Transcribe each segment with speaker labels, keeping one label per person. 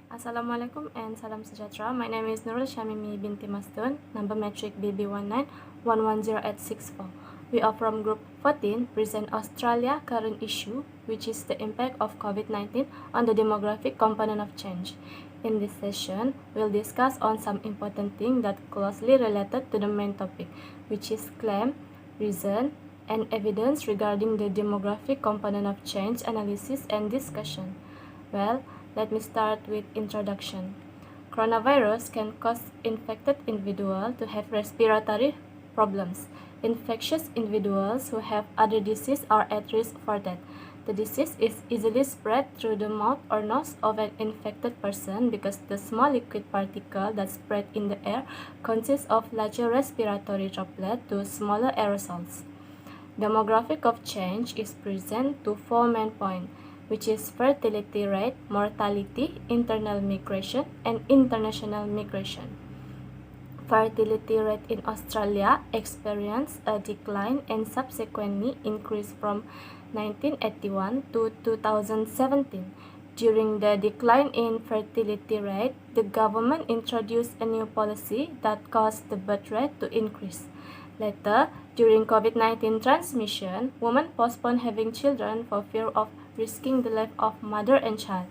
Speaker 1: Assalamualaikum and salam sejahtera. My name is Nurul Shamimi binti Mastun, number metric BB1911084. We are from Group 14, present Australia current issue, which is the impact of COVID-19 on the demographic component of change. In this session, we'll discuss on some important things that closely related to the main topic, which is claim, reason, and evidence regarding the demographic component of change analysis and discussion. Well, let me start with introduction. Coronavirus can cause infected individuals to have respiratory problems. Infectious individuals who have other disease are at risk for death. The disease is easily spread through the mouth or nose of an infected person because the small liquid particle that spread in the air consists of larger respiratory droplets to smaller aerosols. Demographic of change is present to four main points, which is fertility rate, mortality, internal migration, and international migration. Fertility rate in Australia experienced a decline and subsequently increased from 1981 to 2017. During the decline in fertility rate, the government introduced a new policy that caused the birth rate to increase. Later, during COVID-19 transmission, women postponed having children for fear of risking the life of mother and child.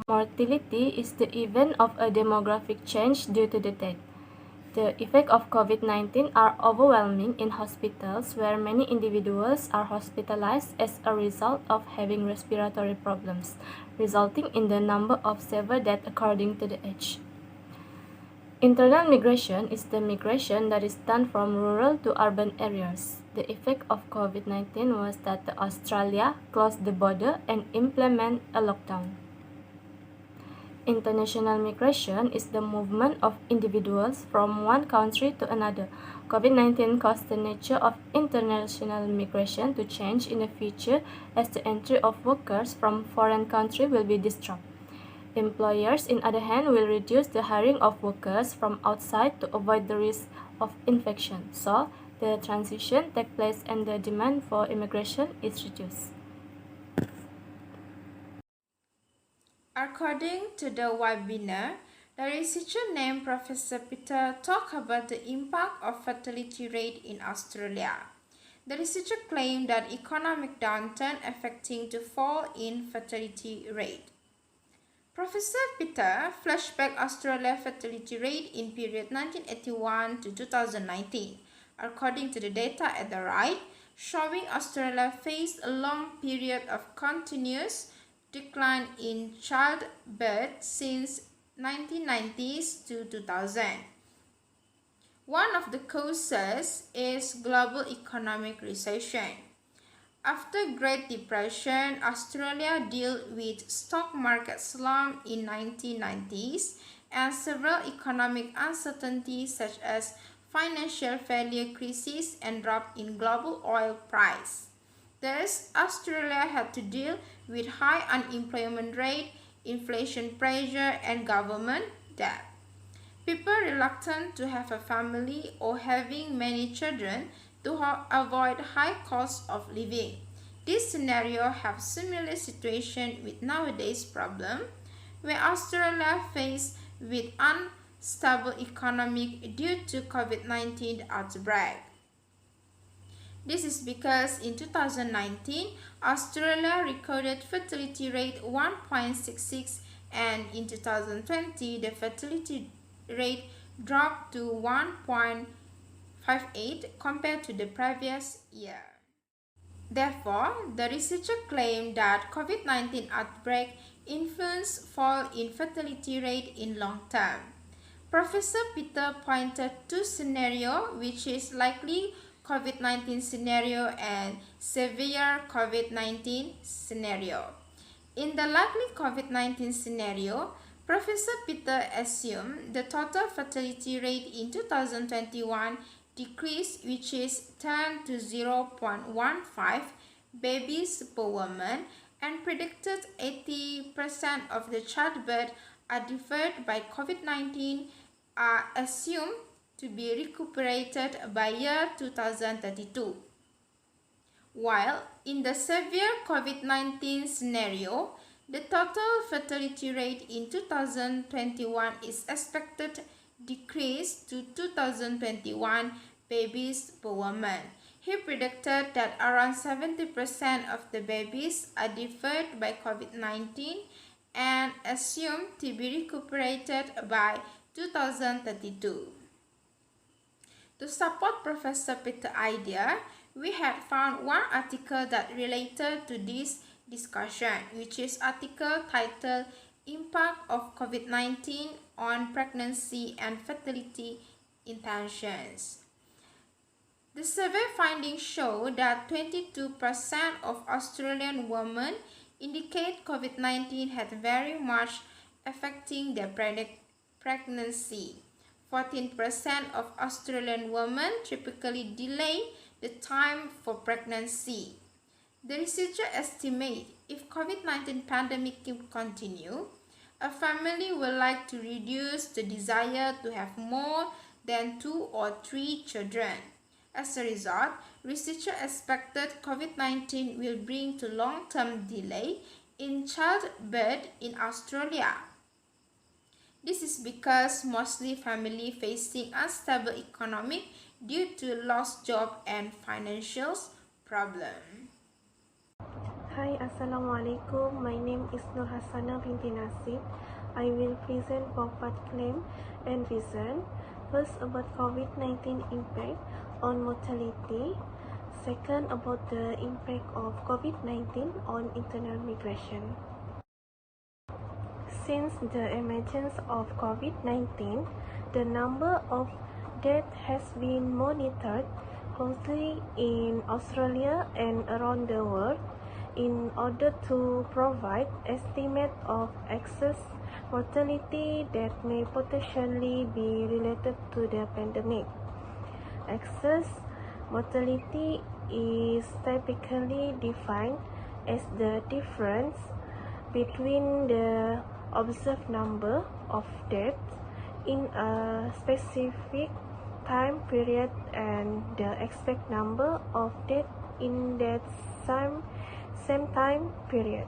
Speaker 1: Mortality is the event of a demographic change due to the death. The effects of COVID-19 are overwhelming in hospitals where many individuals are hospitalized as a result of having respiratory problems, resulting in the number of severe deaths according to the age. Internal migration is the migration that is done from rural to urban areas. The effect of COVID-19 was that Australia closed the border and implement a lockdown. International migration is the movement of individuals from one country to another. COVID-19 caused the nature of international migration to change in the future as the entry of workers from foreign countries will be disrupted. Employers, on the other hand, will reduce the hiring of workers from outside to avoid the risk of infection. So, the transition takes place and the demand for immigration is reduced.
Speaker 2: According to the webinar, the researcher named Professor Peter talked about the impact of fertility rate in Australia. The researcher claimed that economic downturn affecting the fall in fertility rate. Professor Peter flashback Australia fertility rate in period 1981 to 2019. According to the data at the right, showing Australia faced a long period of continuous decline in childbirth since 1990s to 2000. One of the causes is global economic recession. After Great Depression, Australia dealt with stock market slump in 1990s and several economic uncertainties such as financial failure crisis and drop in global oil price. Thus, Australia had to deal with high unemployment rate, inflation pressure, and government debt. People reluctant to have a family or having many children to avoid high cost of living. This scenario have similar situation with nowadays problem, where Australia faced with unstable economic due to COVID-19 outbreak. This is because in 2019, Australia recorded fertility rate 1.66 and in 2020, the fertility rate dropped to 1.58 compared to the previous year. Therefore, the researcher claimed that COVID-19 outbreak influenced fall in fertility rate in long term. Professor Peter pointed to scenario which is likely COVID-19 scenario and severe COVID-19 scenario. In the likely COVID-19 scenario, Professor Peter assumed the total fertility rate in 2021 decreased, which is 10 to 0.15 babies per woman, and predicted 80% of the childbirth are deferred by COVID-19 are assumed to be recuperated by year 2032. While in the severe COVID-19 scenario, The total fertility rate in 2021 is expected decrease to 2021 babies per woman. He predicted that around 70% of the babies are deferred by COVID-19 and assumed to be recuperated by 2032. To support Professor Peter's idea, we had found one article that related to this discussion, which is article titled Impact of COVID-19 on Pregnancy and Fertility Intentions. The survey findings show that 22% of Australian women indicate COVID-19 had very much affecting their pregnancy. 14% of Australian women typically delay the time for pregnancy. The researcher estimates if COVID-19 pandemic will continue, a family will like to reduce the desire to have more than 2 or 3 children. As a result, researchers expected COVID-19 will bring to long-term delay in childbirth in Australia. This is because mostly families facing unstable economic due to lost job and financial problem.
Speaker 3: Hi, Assalamualaikum. My name is Nur Hassana binti Nasib. I will present 4 part claim and reason. First, about COVID-19 impact on mortality. Second, about the impact of COVID-19 on internal migration. Since the emergence of COVID-19, the number of deaths has been monitored closely in Australia and around the world in order to provide estimate of excess mortality that may potentially be related to the pandemic. Excess mortality is typically defined as the difference between the observed number of deaths in a specific time period and the expected number of deaths in that same time period.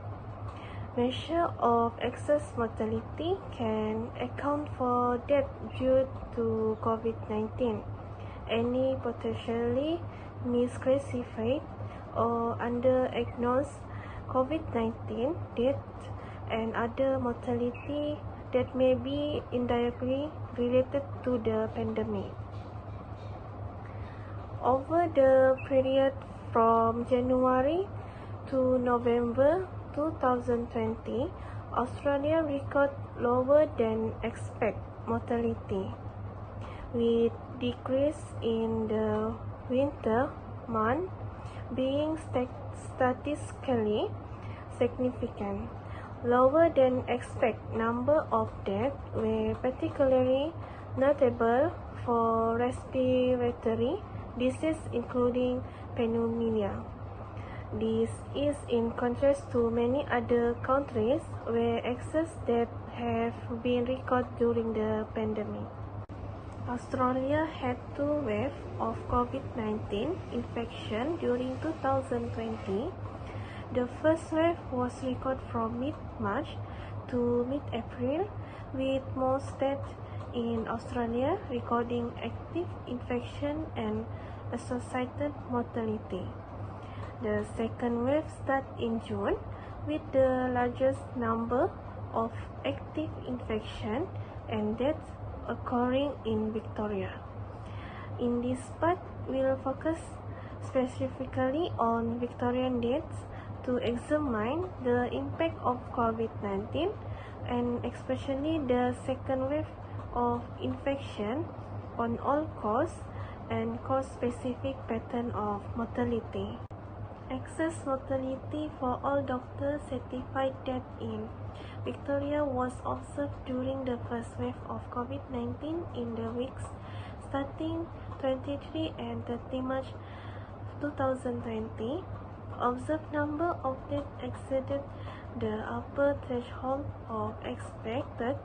Speaker 3: Measure of excess mortality can account for death due to COVID-19, any potentially misclassified or underdiagnosed COVID-19 death, and other mortality that may be indirectly related to the pandemic. Over the period from January to November 2020, Australia recorded lower than expected mortality, with decrease in the winter month being statistically significant. Lower than expected number of deaths were particularly notable for respiratory disease including pneumonia. This is in contrast to many other countries where excess deaths have been recorded during the pandemic. Australia had 2 waves of COVID-19 infection during 2020. The first wave was recorded from mid-March to mid-April, with most deaths in Australia recording active infection and associated mortality. The second wave started in June, with the largest number of active infection and deaths occurring in Victoria. In this part, we'll focus specifically on Victorian deaths to examine the impact of COVID-19 and especially the second wave of infection on all cause and cause-specific pattern of mortality. Excess mortality for all doctors certified death in Victoria was observed during the first wave of COVID-19 in the weeks starting 23 and 30 March 2020. Observed number of deaths exceeded the upper threshold of expected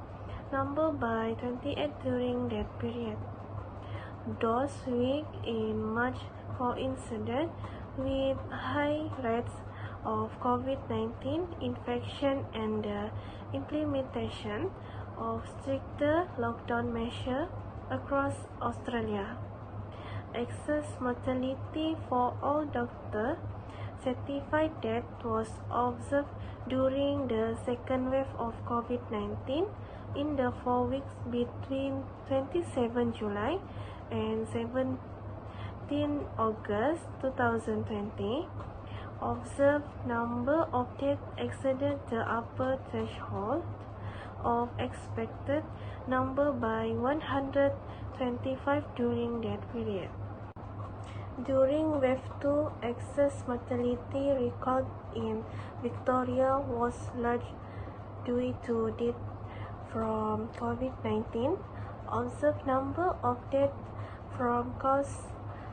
Speaker 3: number by 28 during that period. Those weeks in March coincided with high rates of COVID-19 infection and the implementation of stricter lockdown measures across Australia. Excess mortality for all doctors certified death was observed during the second wave of COVID-19 in the 4 weeks between 27 July and 17 August 2020. Observed number of deaths exceeded the upper threshold of expected number by 125 during that period. During Wave 2, excess mortality recorded in Victoria was large due to deaths from COVID-19. Observed number of deaths from causes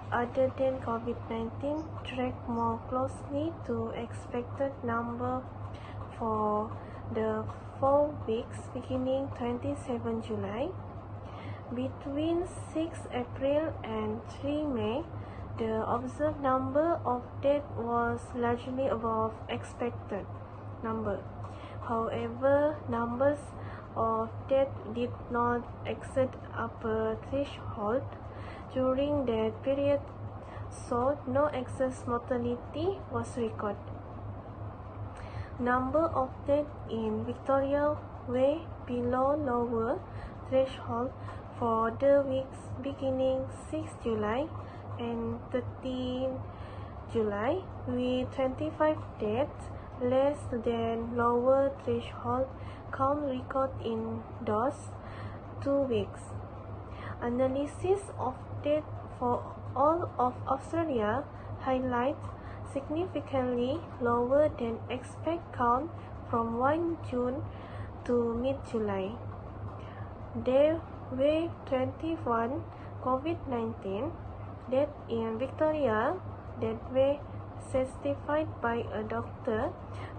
Speaker 3: other than COVID-19 tracked more closely to expected number for the 4 weeks beginning 27 July. Between 6 April and 3 May, the observed number of deaths was largely above expected number. However, numbers of deaths did not exceed upper threshold during that period, so no excess mortality was recorded. Number of deaths in Victoria way below lower threshold for the weeks beginning 6 July and 13 July, with 25 deaths less than lower threshold count recorded in those 2 weeks. Analysis of deaths for all of Australia highlights significantly lower than expected count from 1 June to mid-July. Day Wave 21 COVID-19 death in Victoria that were certified by a doctor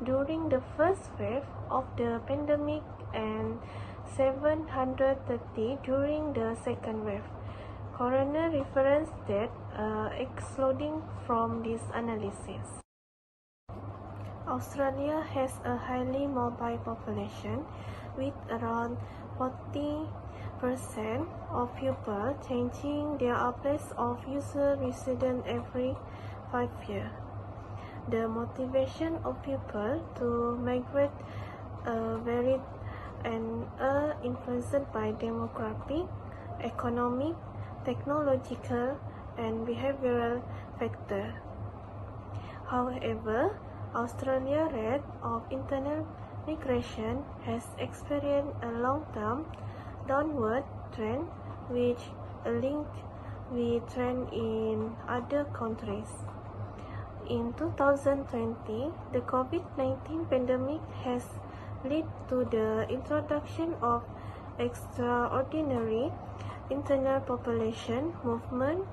Speaker 3: during the first wave of the pandemic and 730 during the second wave. Coroner reference death excluding from this analysis. Australia has a highly mobile population with around 40% of people changing their place of usual residence every 5 years. The motivation of people to migrate varied and are influenced by demographic, economic, technological, and behavioral factors. However, Australia's rate of internal migration has experienced a long-term downward trend, which is linked with trends in other countries. In 2020, the COVID-19 pandemic has led to the introduction of extraordinary internal population movement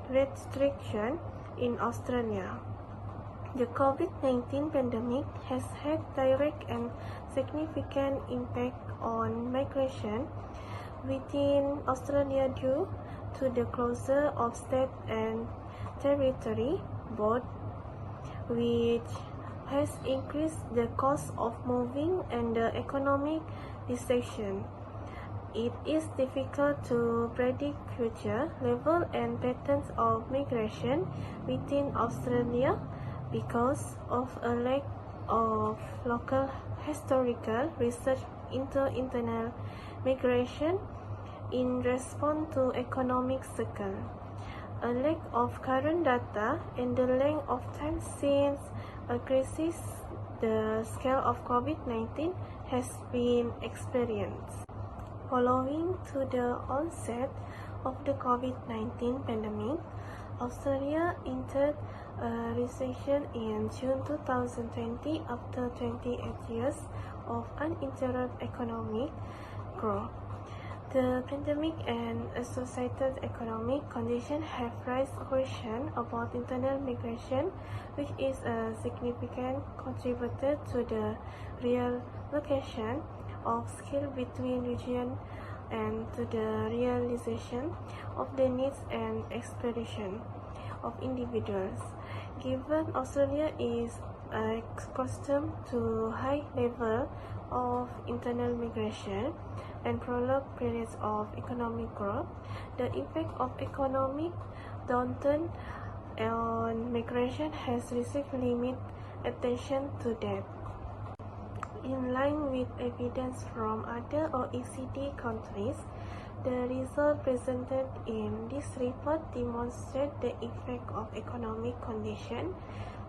Speaker 3: restriction in Australia. The COVID-19 pandemic has had direct and significant impact on migration within Australia due to the closure of state and territory both, which has increased the cost of moving and the economic disruption. It is difficult to predict future level and patterns of migration within Australia because of a lack of local historical research into internal migration in response to economic cycle. A lack of current data and the length of time since a crisis the scale of COVID-19 has been experienced. Following to the onset of the COVID-19 pandemic, Australia entered a recession in June 2020 after 28 years of uninterrupted economic growth. The pandemic and associated economic conditions have raised questions about internal migration, which is a significant contributor to the reallocation of skills between regions and to the realization of the needs and aspirations of individuals. Given Australia is accustomed to high level of internal migration and prolonged periods of economic growth, the effect of economic downturn on migration has received limited attention to date. In line with evidence from other OECD countries, the results presented in this report demonstrate the effect of economic conditions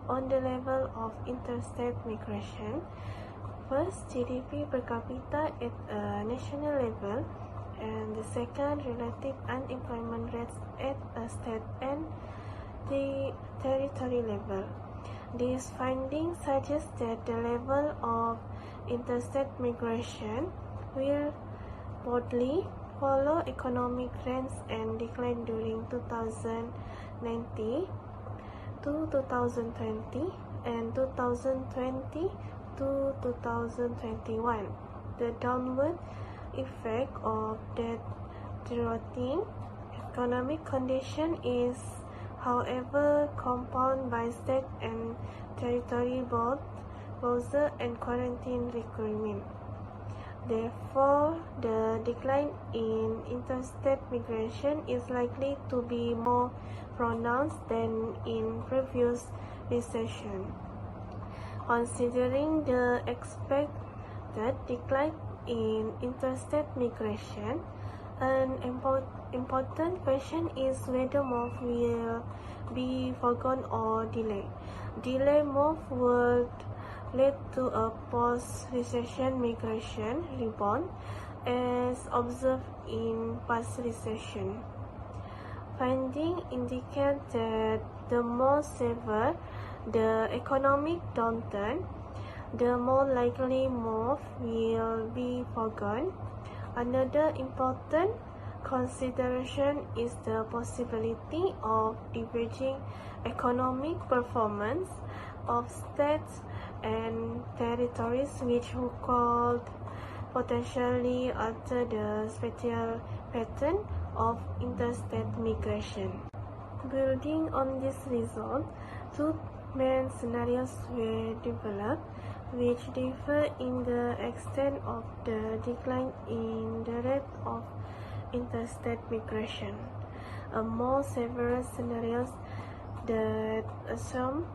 Speaker 3: on the level of interstate migration. First, GDP per capita at a national level, and the second, relative unemployment rates at a state and the territory level. These findings suggest that the level of interstate migration will broadly follow economic trends and decline during 2019 to 2020 and 2020 to 2021. The downward effect of deteriorating economic condition is, however, compounded by state and territory both closure and quarantine requirements. Therefore, the decline in interstate migration is likely to be more pronounced than in previous recessions. Considering the expected decline in interstate migration, an important question is whether move will be foregone or delayed. Delayed move would lead to a post-recession migration rebound as observed in past recessions. Findings indicate that the more severe the economic downturn, the more likely move will be foregone. Another important consideration is the possibility of diverging economic performance of states and territories, which could potentially alter the spatial pattern of interstate migration. Building on this result, two main scenarios were developed, which differ in the extent of the decline in the rate of interstate migration. A more severe scenario that assumes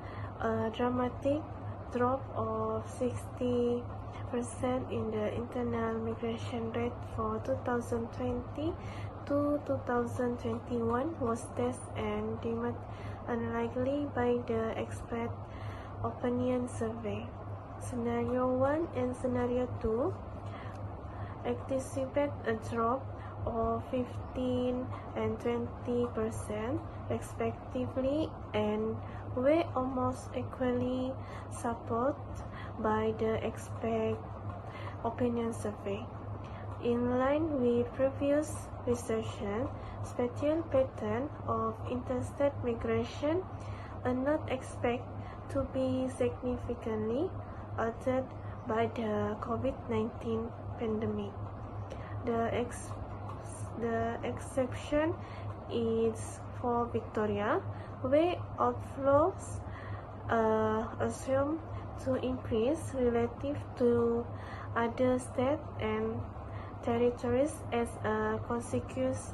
Speaker 3: a dramatic drop of 60% in the internal migration rate for 2020 to 2021 was tested and deemed unlikely by the expert opinion survey. Scenario 1 and Scenario 2 anticipate a drop of 15 and 20% respectively and were almost equally supported by the expert opinion survey. In line with previous recession, spatial pattern of interstate migration are not expected to be significantly altered by the COVID-19 pandemic. The exception is for Victoria, where outflows are assumed to increase relative to other states and territories as a consequence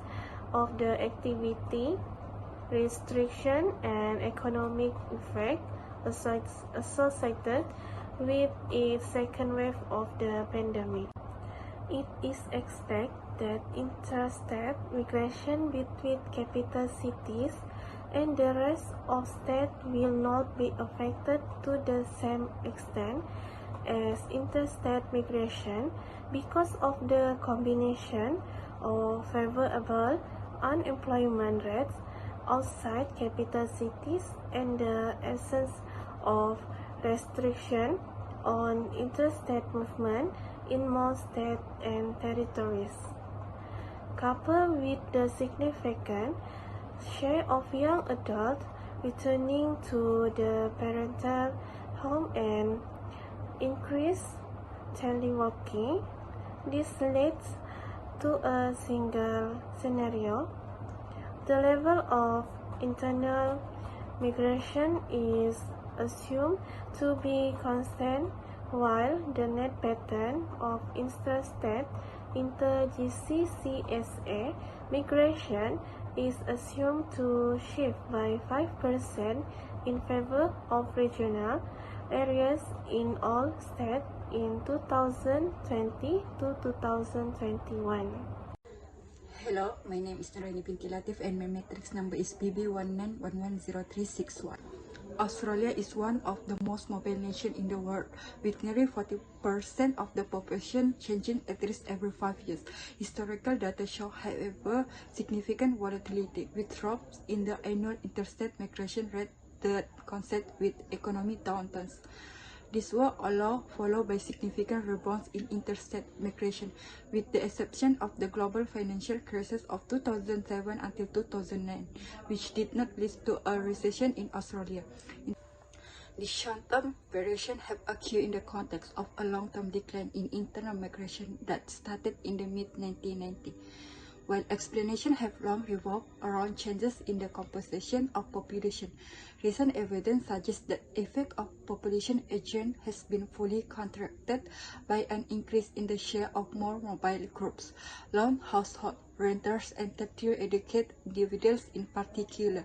Speaker 3: of the activity, restriction, and economic effect associated with its second wave of the pandemic. It is expected that interstate migration between capital cities and the rest of state will not be affected to the same extent as interstate migration because of the combination of favorable unemployment rates outside capital cities and the absence of restriction on interstate movement in most states and territories. Coupled with the significant share of young adults returning to the parental home and increased teleworking, this leads to a single scenario. The level of internal migration is assumed to be constant, while the net pattern of interstate inter-GCCSA migration is assumed to shift by 5% in favor of regional areas in all states in 2020 to 2021.
Speaker 4: Hello, my name is Nuraini binti Latif and my matrix number is BB19110361. Australia is one of the most mobile nations in the world, with nearly 40% of the population changing at least every 5 years. Historical data show, however, significant volatility, with drops in the annual interstate migration rate that coincide with economic downturns. This was followed by significant rebounds in interstate migration, with the exception of the global financial crisis of 2007 until 2009, which did not lead to a recession in Australia. The short-term variation have occurred in the context of a long-term decline in internal migration that started in the mid-1990s. While explanations have long revolved around changes in the composition of population, recent evidence suggests that the effect of population aging has been fully counteracted by an increase in the share of more mobile groups, lone household renters, and tertiary educated individuals in particular.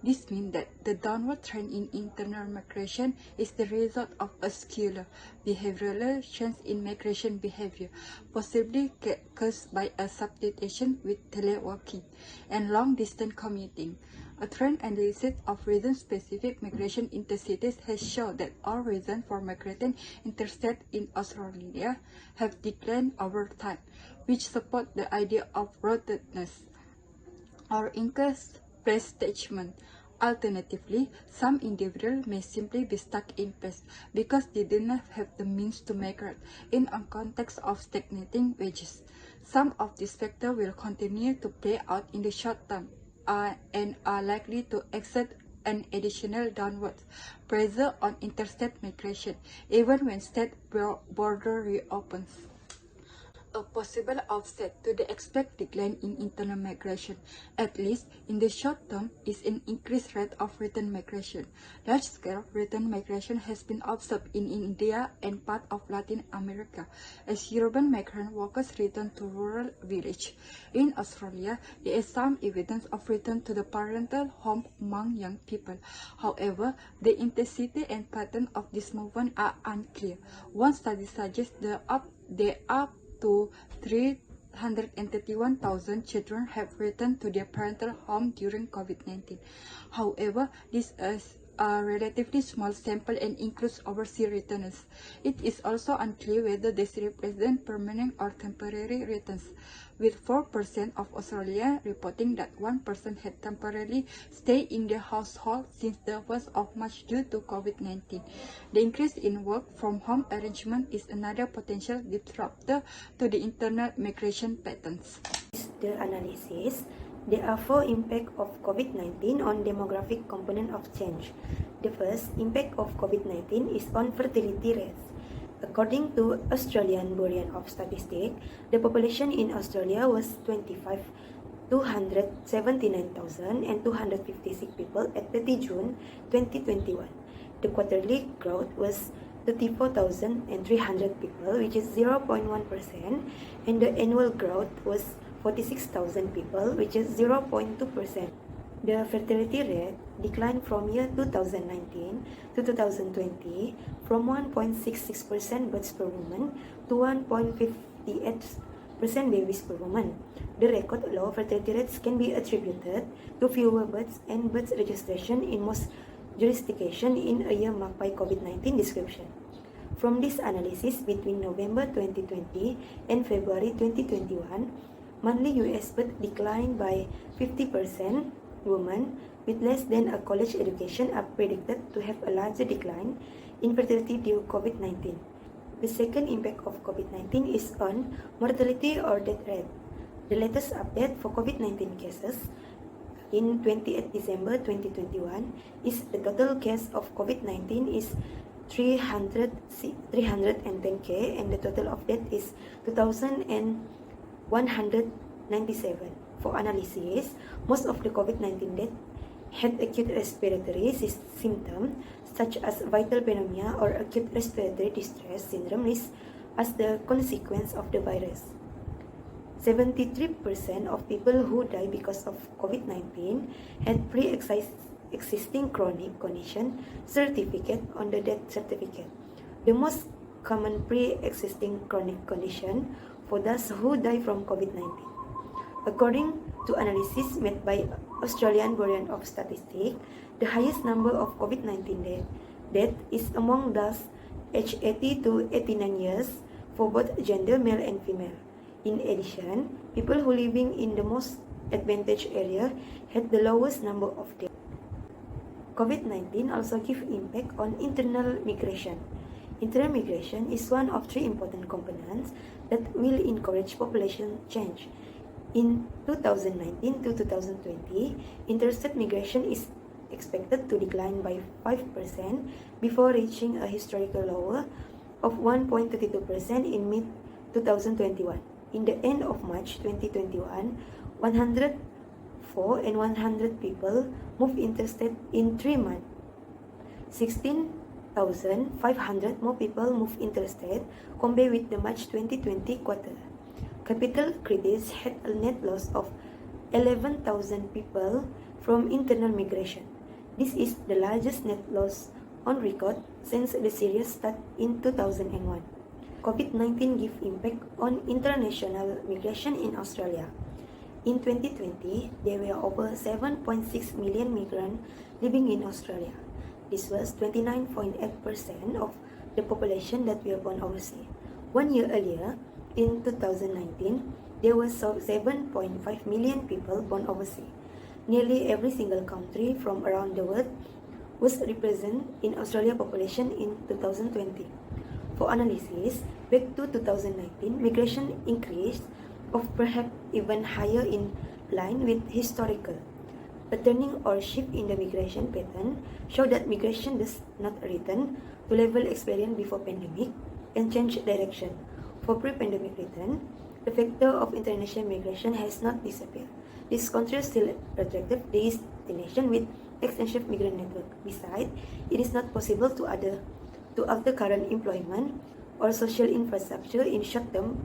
Speaker 4: This means that the downward trend in internal migration is the result of a secular behavioral change in migration behavior, possibly caused by a substitution with teleworking and long-distance commuting. A trend analysis of region-specific migration intercities has shown that all reasons for migrating interstate in Australia have declined over time, which support the idea of rootedness or increased placement. Alternatively, some individuals may simply be stuck in place because they do not have the means to migrate in a context of stagnating wages. Some of these factors will continue to play out in the short term and are likely to exert an additional downward pressure on interstate migration, even when state border reopens. A possible offset to the expected decline in internal migration, at least in the short term, is an increased rate of return migration. Large-scale return migration has been observed in India and part of Latin America as urban migrant workers return to rural villages. In Australia, there is some evidence of return to the parental home among young people. However, the intensity and pattern of this movement are unclear. One study suggests there are to 331,000 children have returned to their parental home during COVID-19. However, this is a relatively small sample and includes overseas returners. It is also unclear whether this represents permanent or temporary returns, with 4% of Australians reporting that one person had temporarily stayed in their household since the 1st of March due to COVID-19. The increase in work from home arrangement is another potential disruptor to the internal migration patterns.
Speaker 5: The analysis, there are 4 impacts of COVID-19 on demographic component of change. The first impact of COVID-19 is on fertility rates. According to Australian Bureau of Statistics, the population in Australia was 279,256 people at 30 June 2021. The quarterly growth was 34,300 people, which is 0.1%, and the annual growth was 46,000 people, which is 0.2%. The fertility rate declined from year 2019 to 2020 from 1.66% births per woman to 1.58% babies per woman. The record low fertility rates can be attributed to fewer births and birth registration in most jurisdictions in a year marked by COVID-19 description. From this analysis between November 2020 and February 2021, monthly US birth declined by 50%. Women with less than a college education are predicted to have a larger decline in fertility due to COVID-19. The second impact of COVID-19 is on mortality or death rate. The latest update for COVID-19 cases in 28 December 2021 is the total case of COVID-19 is 310K and the total of death is 2,197. For analysis, most of the COVID-19 deaths had acute respiratory symptoms such as vital pneumonia or acute respiratory distress syndrome as the consequence of the virus. 73% of people who die because of COVID-19 had pre-existing chronic condition certificate on the death certificate. The most common pre-existing chronic condition for those who die from COVID-19. According to analysis made by Australian Bureau of Statistics, the highest number of COVID-19 death is among those aged 80 to 89 years for both gender, male and female. In addition, people who living in the most advantaged area had the lowest number of deaths. COVID-19 also give impact on internal migration. Internal migration is one of three important components that will encourage population change. In 2019 to 2020, interstate migration is expected to decline by 5% before reaching a historical low of 1.32% in mid-2021. In the end of March 2021, 104 and 100 people moved interstate in 3 months. 16,500 more people moved interstate compared with the March 2020 quarter. Capital credits had a net loss of 11,000 people from internal migration. This is the largest net loss on record since the series started in 2001. COVID-19 gave impact on international migration in Australia. In 2020, there were over 7.6 million migrants living in Australia. This was 29.8% of the population that were born overseas. 1 year earlier, in 2019, there were 7.5 million people born overseas. Nearly every single country from around the world was represented in Australia population in 2020. For analysis, back to 2019, migration increased of perhaps even higher in line with historical. A turning or shift in the migration pattern show that migration does not return to level experienced before pandemic and change direction. For pre-pandemic return, the factor of international migration has not disappeared. This country still attractive destination with extensive migrant network. Besides, it is not possible to alter current employment or social infrastructure in short-term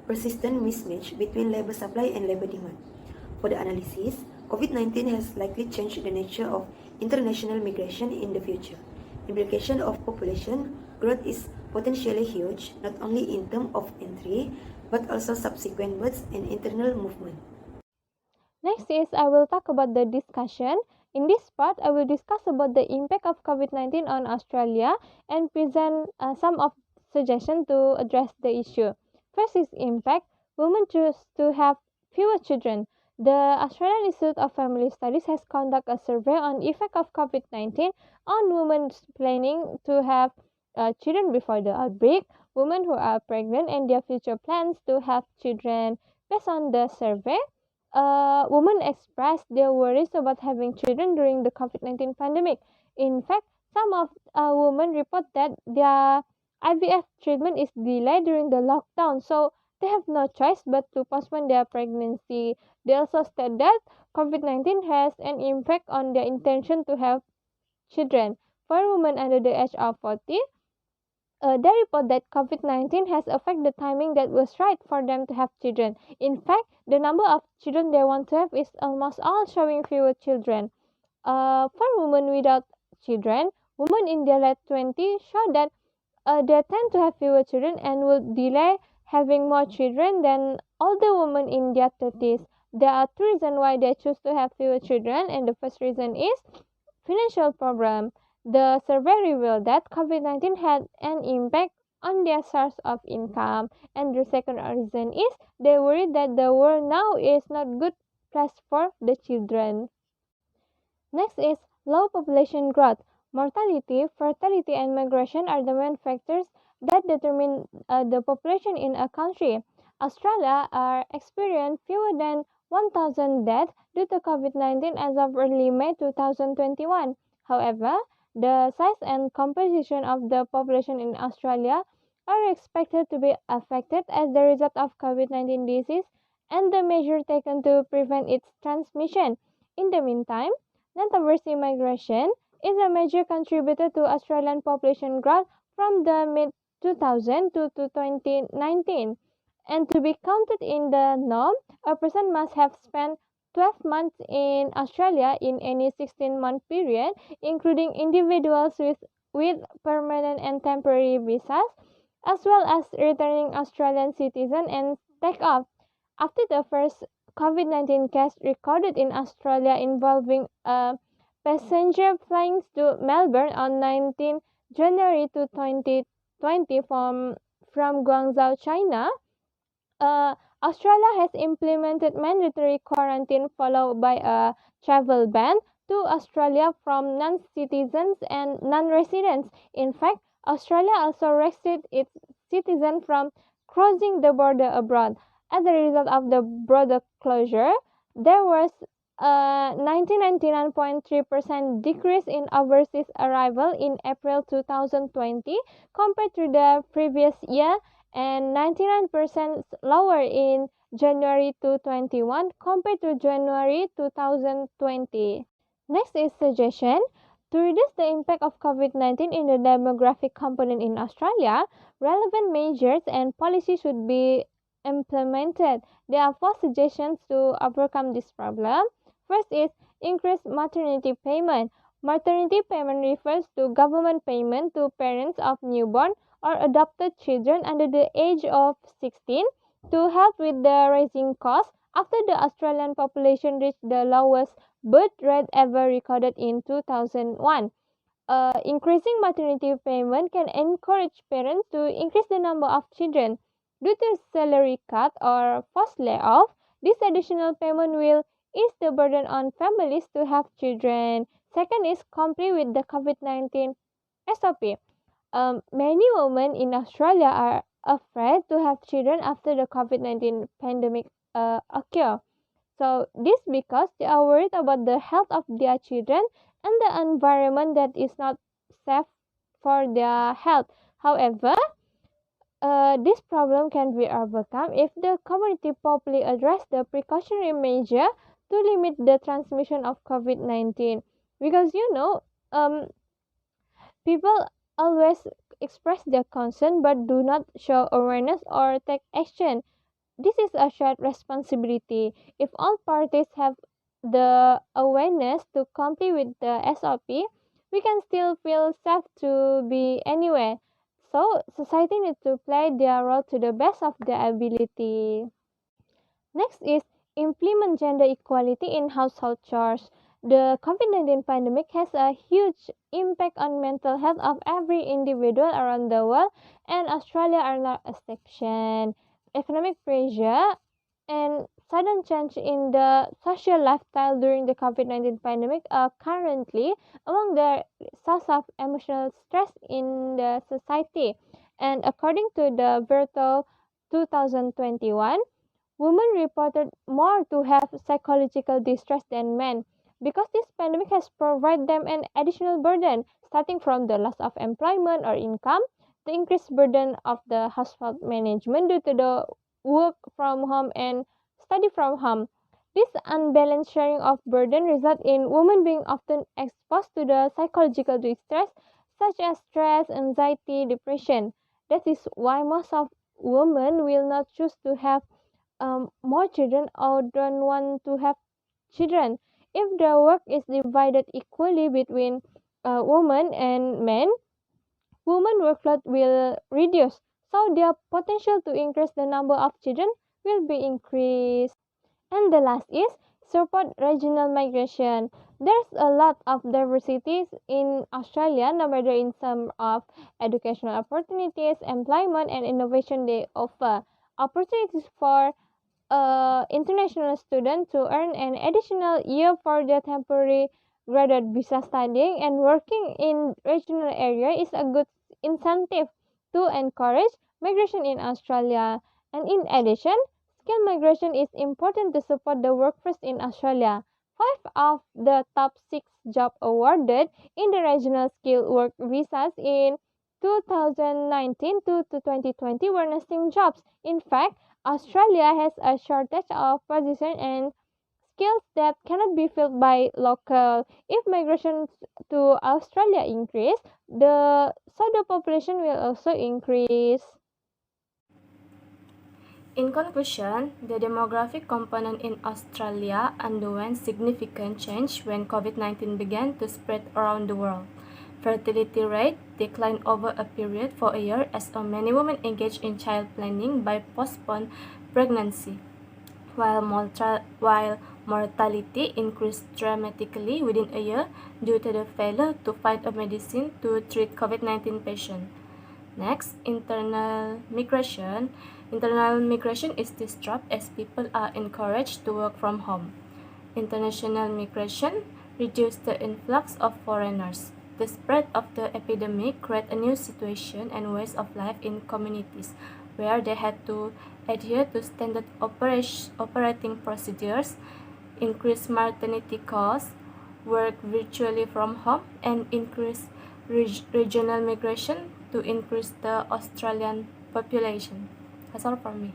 Speaker 5: persistent mismatch between labor supply and labor demand. For the analysis, COVID-19 has likely changed the nature of international migration in the future. Implication of population growth is potentially huge, not only in terms of entry, but also subsequent births and internal movement.
Speaker 1: Next is I will talk about the discussion. In this part, I will discuss about the impact of COVID-19 on Australia and present some of suggestions to address the issue. First is impact. Women choose to have fewer children. The Australian Institute of Family Studies has conducted a survey on the effect of COVID-19 on women planning to have children before the outbreak, women who are pregnant, and their future plans to have children. Based on the survey, women expressed their worries about having children during the COVID-19 pandemic. In fact, some of women report that their IVF treatment is delayed during the lockdown, so they have no choice but to postpone their pregnancy. They also state that COVID-19 has an impact on their intention to have children. For women under the age of 40, they report that COVID-19 has affected the timing that was right for them to have children. In fact, the number of children they want to have is almost all showing fewer children. For women without children, women in their late 20s show that they tend to have fewer children and will delay having more children than older women in their 30s. There are two reasons why they choose to have fewer children, and the first reason is financial problem. The survey revealed that COVID-19 had an impact on their source of income, and the second reason is they worry that the world now is not good place for the children. Next is low population growth. Mortality, fertility, and migration are the main factors that determine the population in a country. Australia are experiencing fewer than 1,000 deaths due to COVID-19 as of early May 2021. However, the size and composition of the population in Australia are expected to be affected as the result of COVID-19 disease and the measures taken to prevent its transmission. In the meantime, Non-diversity migration is a major contributor to Australian population growth from the mid 2000 to 2019. And to be counted in the norm, a person must have spent 12 months in Australia in any 16-month period, including individuals with permanent and temporary visas, as well as returning Australian citizen and take off. After the first COVID-19 case recorded in Australia involving a passenger flying to Melbourne on 19 January to 2020 from Guangzhou, China, uh, Australia has implemented mandatory quarantine followed by a travel ban to Australia from non citizens and non residents. In fact, Australia also restricted its citizens from crossing the border abroad. As a result of the border closure, there was a 99.3% decrease in overseas arrival in April 2020 compared to the previous year and 99% lower in January 2021 compared to January 2020. Next is suggestion. To reduce the impact of COVID-19 in the demographic component in Australia, relevant measures and policies should be implemented. There are four suggestions to overcome this problem. First is increase maternity payment. Maternity payment refers to government payment to parents of newborn or adopted children under the age of 16 to help with the rising costs after the Australian population reached the lowest birth rate ever recorded in 2001. Increasing maternity payment can encourage parents to increase the number of children. Due to salary cut or forced layoff, this additional payment will ease the burden on families to have children. Second is comply with the COVID-19 SOP. Many women in Australia are afraid to have children after the COVID-19 pandemic occur. So this because they are worried about the health of their children and the environment that is not safe for their health. However, this problem can be overcome if the community properly address the precautionary measure to limit the transmission of COVID-19. Because people always express their concern but do not show awareness or take action. This is a shared responsibility. If all parties have the awareness to comply with the SOP, we can still feel safe to be anywhere. So, society needs to play their role to the best of their ability. Next is implement gender equality in household chores. The COVID-19 pandemic has a huge impact on mental health of every individual around the world, and Australia are not exception. Economic pressure and sudden change in the social lifestyle during the COVID-19 pandemic are currently among the source of emotional stress in the society. And according to the Virtual 2021, women reported more to have psychological distress than men because this pandemic has provided them an additional burden, starting from the loss of employment or income, the increased burden of the household management due to the work from home and study from home. This unbalanced sharing of burden results in women being often exposed to the psychological distress such as stress, anxiety, depression. That is why most of women will not choose to have more children or don't want to have children. If the work is divided equally between women and men, women workload will reduce. So their potential to increase the number of children will be increased. And the last is support regional migration. There's a lot of diversities in Australia, no matter in terms of educational opportunities, employment, and innovation they offer. Opportunities for international student to earn an additional year for their temporary graduate visa studying and working in regional area is a good incentive to encourage migration in Australia. And in addition, skill migration is important to support the workforce in Australia. Five of the top six jobs awarded in the regional skilled work visas in 2019 to 2020 were nursing jobs. In fact, Australia has a shortage of physicians and
Speaker 6: skills that cannot be filled by local. If migration to Australia increase, the population will also increase.
Speaker 1: In conclusion, the demographic component in Australia underwent significant change when COVID-19 began to spread around the world. Fertility rate declined over a period for a year as many women engaged in child planning by postponed pregnancy, while mortality increased dramatically within a year due to the failure to find a medicine to treat COVID-19 patients. Next, internal migration. Internal migration is disrupted as people are encouraged to work from home. International migration reduced the influx of foreigners. The spread of the epidemic created a new situation and ways of life in communities where they had to adhere to standard operating procedures, increase maternity costs, work virtually from home, and increase regional migration to increase the Australian population. That's all from me.